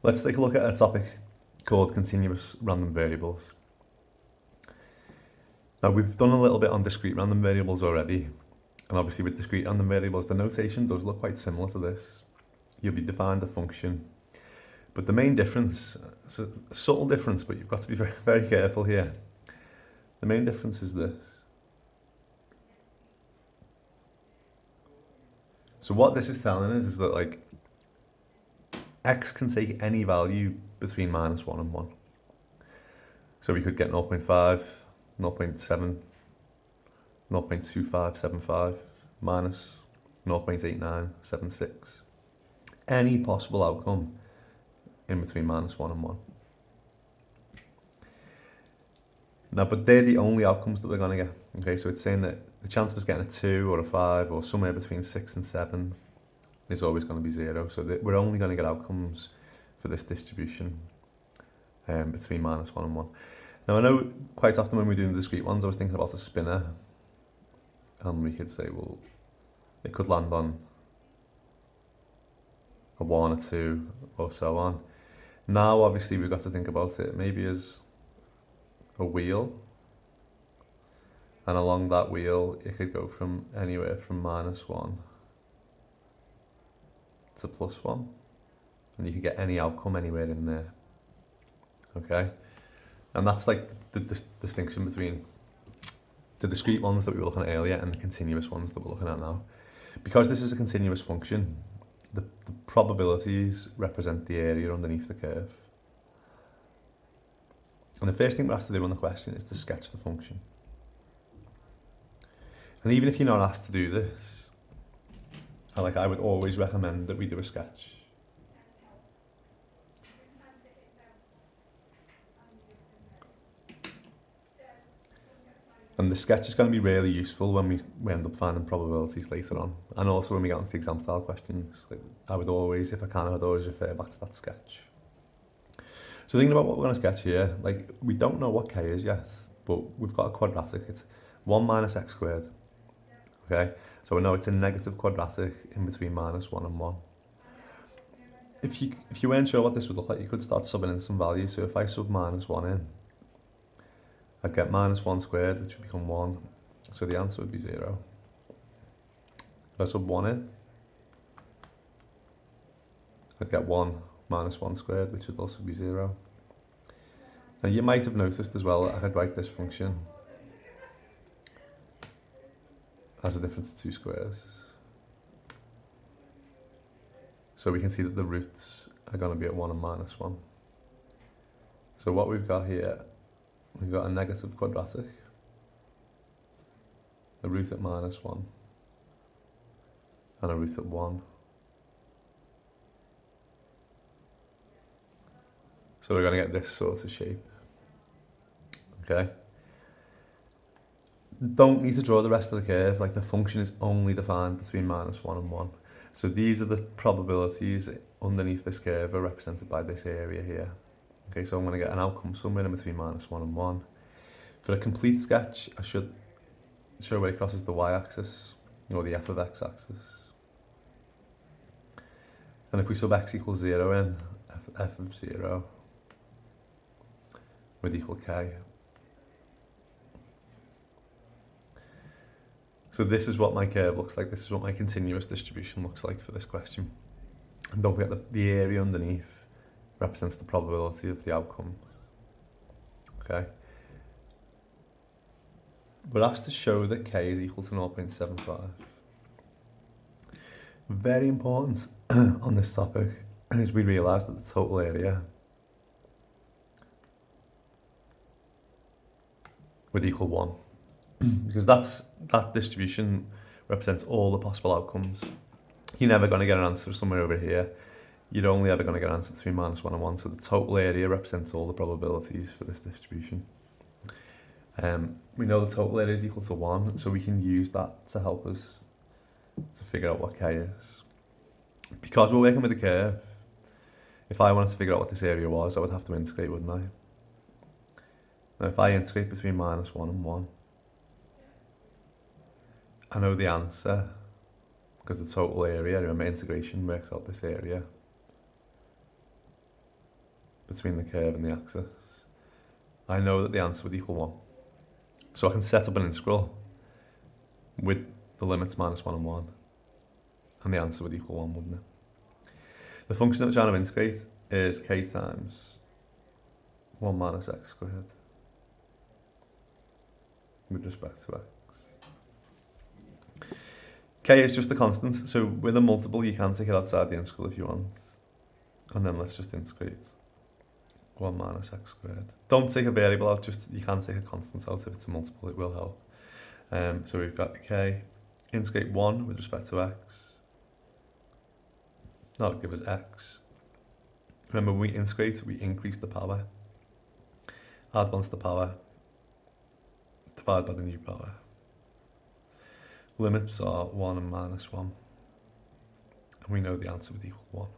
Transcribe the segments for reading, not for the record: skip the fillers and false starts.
Let's take a look at a topic called continuous random variables. Now we've done a little bit on discrete random variables already, and obviously with discrete random variables the notation does look quite similar to this. You'll be defined a function, but the main difference, it's a subtle difference, but you've got to be very, very careful here. The main difference is this. So what this is telling us is that like x can take any value between -1 and 1. So we could get 0.5, 0.7, 0.2575 minus 0.8976. Any possible outcome in between -1 and 1. Now, but they're the only outcomes that we're going to get. Okay, so it's saying that the chance of us getting a 2 or a 5 or somewhere between 6 and 7 is always going to be 0. So that we're only going to get outcomes for this distribution between -1 and 1. Now, I know quite often when we're doing the discrete ones, I was thinking about a spinner. And we could say, well, it could land on a 1 or 2 or so on. Now, obviously, we've got to think about it maybe as a wheel, and along that wheel it could go from anywhere from -1 to +1, and you could get any outcome anywhere in there. Okay, and that's like the distinction between the discrete ones that we were looking at earlier and the continuous ones that we're looking at now. Because this is a continuous function, the probabilities represent the area underneath the curve. And the first thing we have to do on the question is to sketch the function. And even if you're not asked to do this, I would always recommend that we do a sketch. And the sketch is going to be really useful when we end up finding probabilities later on. And also when we get onto the exam style questions, I would always, if I can, I would always refer back to that sketch. So thinking about what we're going to sketch here, like we don't know what k is yet, but we've got a quadratic. It's 1 minus x squared. Okay, so we know it's a negative quadratic in between -1 and 1. If you weren't sure what this would look like, you could start subbing in some values. So if I sub -1 in, I'd get -1 squared, which would become 1. So the answer would be 0. If I sub 1 in, I'd get 1 minus 1 squared, which would also be 0. And you might have noticed as well that I could write this function as a difference of 2 squares. So we can see that the roots are going to be at 1 and -1. So what we've got here, we've got a negative quadratic, a root at -1, and a root at 1. So we're going to get this sort of shape. Okay. Don't need to draw the rest of the curve, like the function is only defined between -1 and 1. So these are the probabilities underneath this curve are represented by this area here. Okay, so I'm going to get an outcome somewhere in between -1 and 1. For a complete sketch, I should show where it crosses the y-axis, or the f of x axis. And if we sub x equals 0 in, f of 0 would equal k. So this is what my curve looks like. This is what my continuous distribution looks like for this question. And don't forget that the area underneath represents the probability of the outcomes. Okay. We're asked to show that k is equal to 0.75. Very important on this topic is we realise that the total area would equal 1. Because that distribution represents all the possible outcomes. You're never going to get an answer somewhere over here. You're only ever going to get an answer between -1 and 1. So the total area represents all the probabilities for this distribution. We know the total area is equal to 1, so we can use that to help us to figure out what k is. Because we're working with a curve, if I wanted to figure out what this area was, I would have to integrate, wouldn't I? Now if I integrate between -1 and 1, I know the answer, because the total area, remember integration works out this area. between the curve and the axis, I know that the answer would equal 1. So I can set up an integral with the limits -1 and 1, and the answer would equal 1, wouldn't it? The function that we're trying to integrate is k times 1 minus x squared with respect to x. K is just a constant, so with a multiple you can take it outside the integral if you want. And then let's just integrate 1 minus x squared. Don't take a variable out, just you can take a constant out if it's a multiple, it will help. So we've got k, integrate 1 with respect to x. That'll give us x. Remember, when we integrate, we increase the power. Add 1 to the power, divide by the new power. Limits are 1 and -1. And we know the answer would equal 1.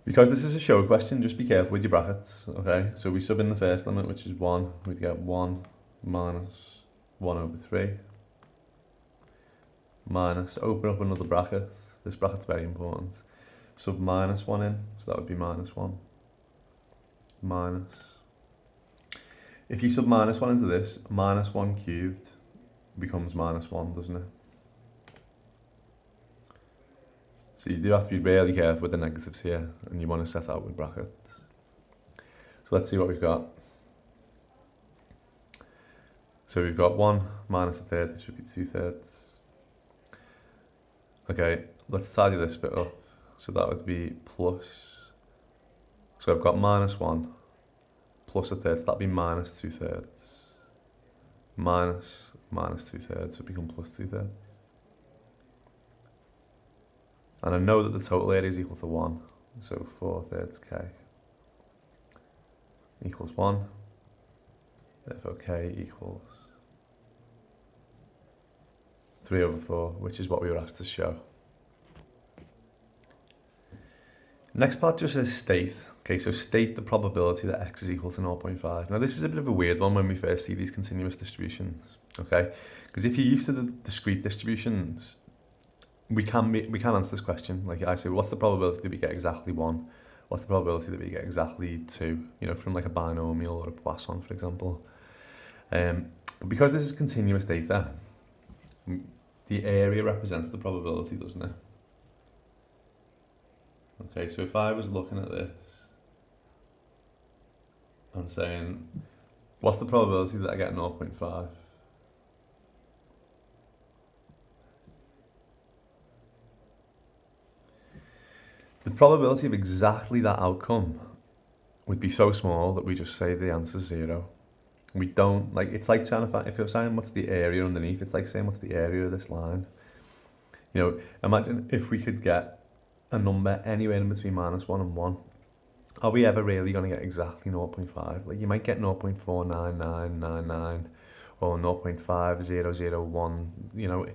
Because this is a show question, just be careful with your brackets, okay? So we sub in the first limit, which is 1. We'd get 1 minus 1 over 3. Minus, open up another bracket. This bracket's very important. Sub -1 in, so that would be -1. Minus. If you sub -1 into this, -1 cubed becomes -1, doesn't it? So you do have to be really careful with the negatives here, and you want to set out with brackets. So let's see what we've got. So we've got 1 minus a third, this should be 2/3. Okay, let's tidy this bit up. So that would be plus. So I've got -1 plus a third, so that'd be -2/3. Minus -2/3 would become +2/3. And I know that the total area is equal to 1, so 4/3 k equals 1. Therefore k equals 3/4, which is what we were asked to show. Next part just says state. Okay, so state the probability that x is equal to 0.5. Now this is a bit of a weird one when we first see these continuous distributions, okay? Because if you're used to the discrete distributions, we can answer this question. Like I say, what's the probability that we get exactly 1? What's the probability that we get exactly 2? You know, from like a binomial or a Poisson, for example. But because this is continuous data, the area represents the probability, doesn't it? Okay, so if I was looking at this and saying, what's the probability that I get 0.5? The probability of exactly that outcome would be so small that we just say the answer is 0. We don't, like, it's like trying to find, if you're saying what's the area underneath, it's like saying what's the area of this line. You know, imagine if we could get a number anywhere in between -1 and 1. Are we ever really going to get exactly 0.5? Like, you might get 0.49999 or 0.5001, you know,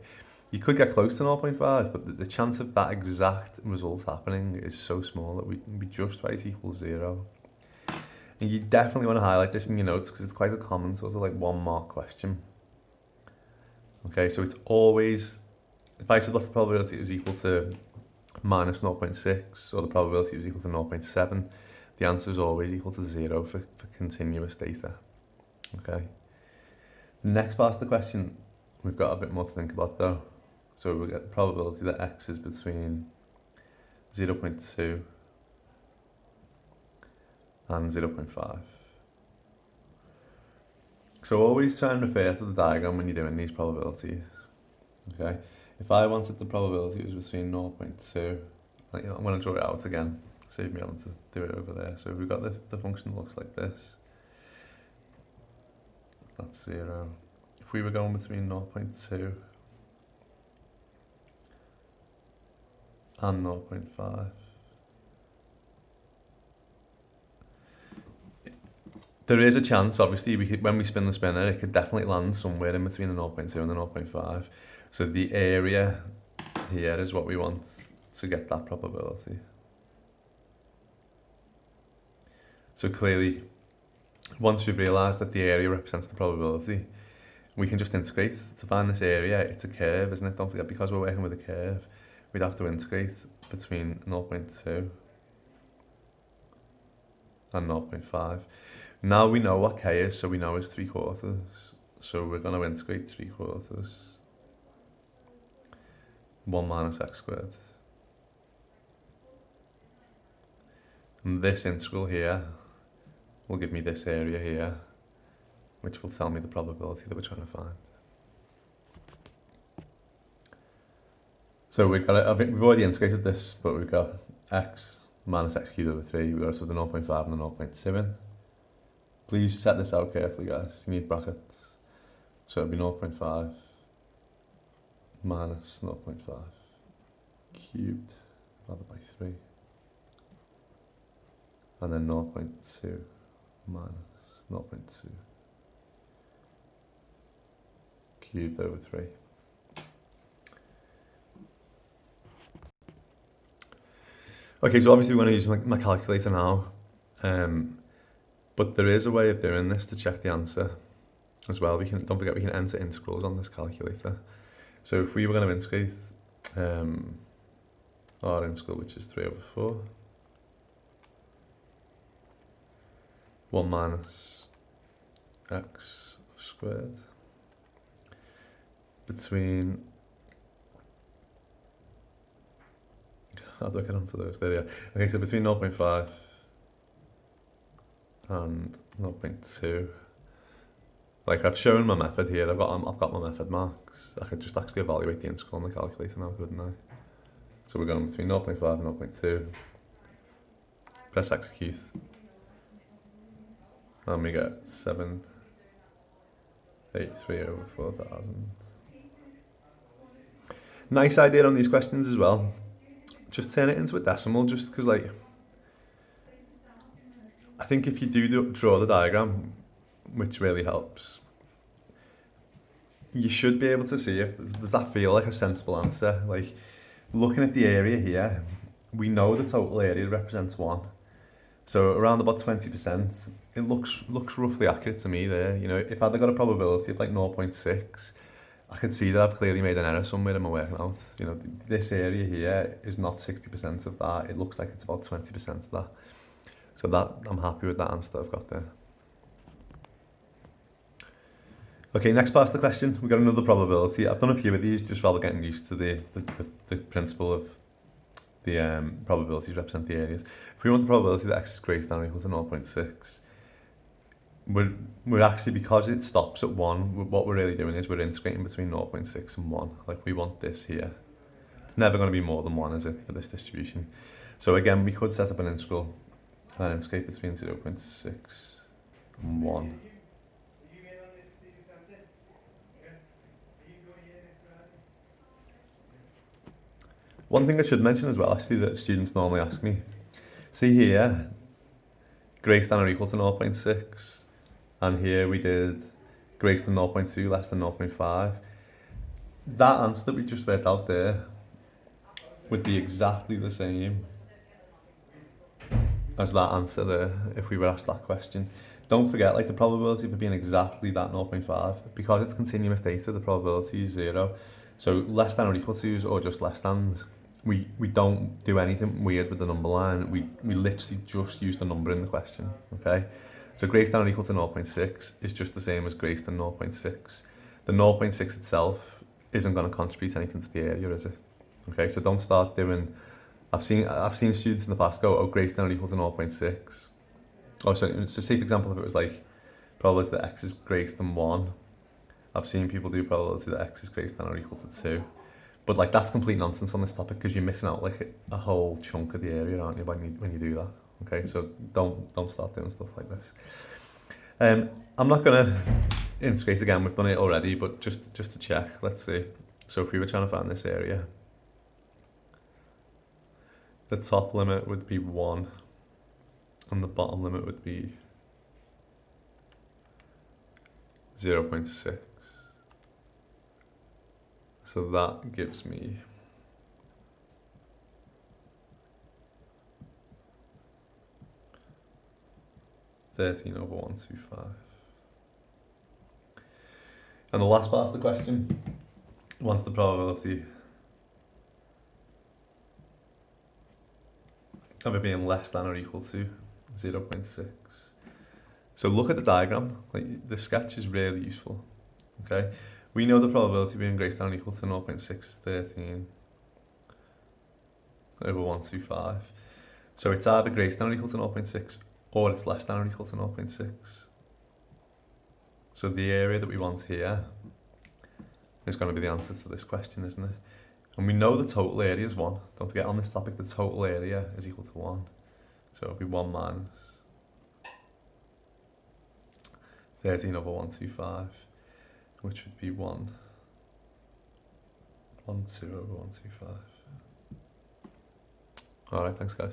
you could get close to 0.5, but the chance of that exact result happening is so small that we just write equals 0. And you definitely want to highlight this in your notes because it's quite a common sort of like 1-mark question. Okay, so it's always, if I said what's the probability is equal to -0.6 or the probability is equal to 0.7, the answer is always equal to 0 for continuous data. Okay. The next part of the question, we've got a bit more to think about though. So we get the probability that x is between 0.2 and 0.5. So always try and refer to the diagram when you're doing these probabilities. Okay. If I wanted the probability was between 0.2, I'm going to draw it out again, save me having to do it over there. So we've got the function that looks like this. That's 0. If we were going between 0.2 and 0.5, there is a chance, obviously, when we spin the spinner, it could definitely land somewhere in between the 0.2 and the 0.5. So the area here is what we want to get that probability. So clearly, once we've realised that the area represents the probability, we can just integrate to find this area. It's a curve, isn't it? Don't forget, because we're working with a curve, we'd have to integrate between 0.2 and 0.5. Now we know what k is, so we know it's 3/4. So we're going to integrate 3/4. 1 minus x squared. And this integral here will give me this area here, which will tell me the probability that we're trying to find. So we've already integrated this, but we've got x minus x cubed over 3. We've also the 0.5 and the 0.2 in. Please set this out carefully, guys. You need brackets. So it'll be 0.5 minus 0.5 cubed divided by 3. And then 0.2 minus 0.2 cubed over 3. Okay, so obviously we're going to use my calculator now, but there is a way of doing this to check the answer as well. Don't forget we can enter integrals on this calculator. So if we were going to integrate our integral, which is 3/4, 1 minus x squared between, how do I get onto those? There we are. Okay, so between 0.5 and 0.2. Like I've shown my method here, I've got my method marks. I could just actually evaluate the integral on the calculator now, couldn't I? So we're going between 0.5 and 0.2. Press execute. And we get 783 over 4,000. Nice idea on these questions as well. Just turn it into a decimal, just because like, I think if you do draw the diagram, which really helps, you should be able to see if, does that feel like a sensible answer? Like, looking at the area here, we know the total area represents 1. So around about 20%, it looks roughly accurate to me there. You know, if I'd got a probability of like 0.6, I could see that I've clearly made an error somewhere in my working out. You know, this area here is not 60% of that. It looks like it's about 20% of that. So that, I'm happy with that answer that I've got there. Okay, next part of the question, we've got another probability. I've done a few of these just rather getting used to the principle of the probabilities represent the areas. If we want the probability that x is greater than or equal to 0.6, we're actually, because it stops at 1, what we're really doing is we're integrating between 0.6 and 1. Like we want this here. It's never going to be more than 1, is it, for this distribution? So again, we could set up an integral and integrate between 0.6 and 1. One thing I should mention as well, actually, that students normally ask me, see here, greater than or equal to 0.6, and here we did greater than 0.2, less than 0.5. That answer that we just worked out there would be exactly the same as that answer there if we were asked that question. Don't forget, like the probability of it being exactly that 0.5, because it's continuous data, the probability is 0. So less than or equal to's or just less than's, we don't do anything weird with the number line. We literally just use the number in the question, okay? So greater than or equal to 0.6 is just the same as greater than 0.6. The 0.6 itself isn't going to contribute anything to the area, is it? Okay, so don't start doing, I've seen students in the past go, oh, greater than or equal to 0.6. Oh, so say for example, if it was like probability that x is greater than 1, I've seen people do probability that x is greater than or equal to 2. But like that's complete nonsense on this topic because you're missing out like a whole chunk of the area, aren't you, when you do that? Okay, so don't start doing stuff like this. I'm not gonna integrate again. We've done it already, but just to check, let's see. So if we were trying to find this area, the top limit would be 1, and the bottom limit would be 0.6. So that gives me 13 over 125. And the last part of the question, what's the probability of it being less than or equal to 0.6. So look at the diagram. Like, the sketch is really useful. Okay, we know the probability of being greater than or equal to 0.6 is 13 over 125. So it's either greater than or equal to 0.6 or it's less than or equal to 0.6. So the area that we want here is going to be the answer to this question, isn't it? And we know the total area is 1. Don't forget, on this topic, the total area is equal to 1. So it'll be 1 minus 13 over 125, which would be 1, 1, 2 over 125. Alright, thanks guys.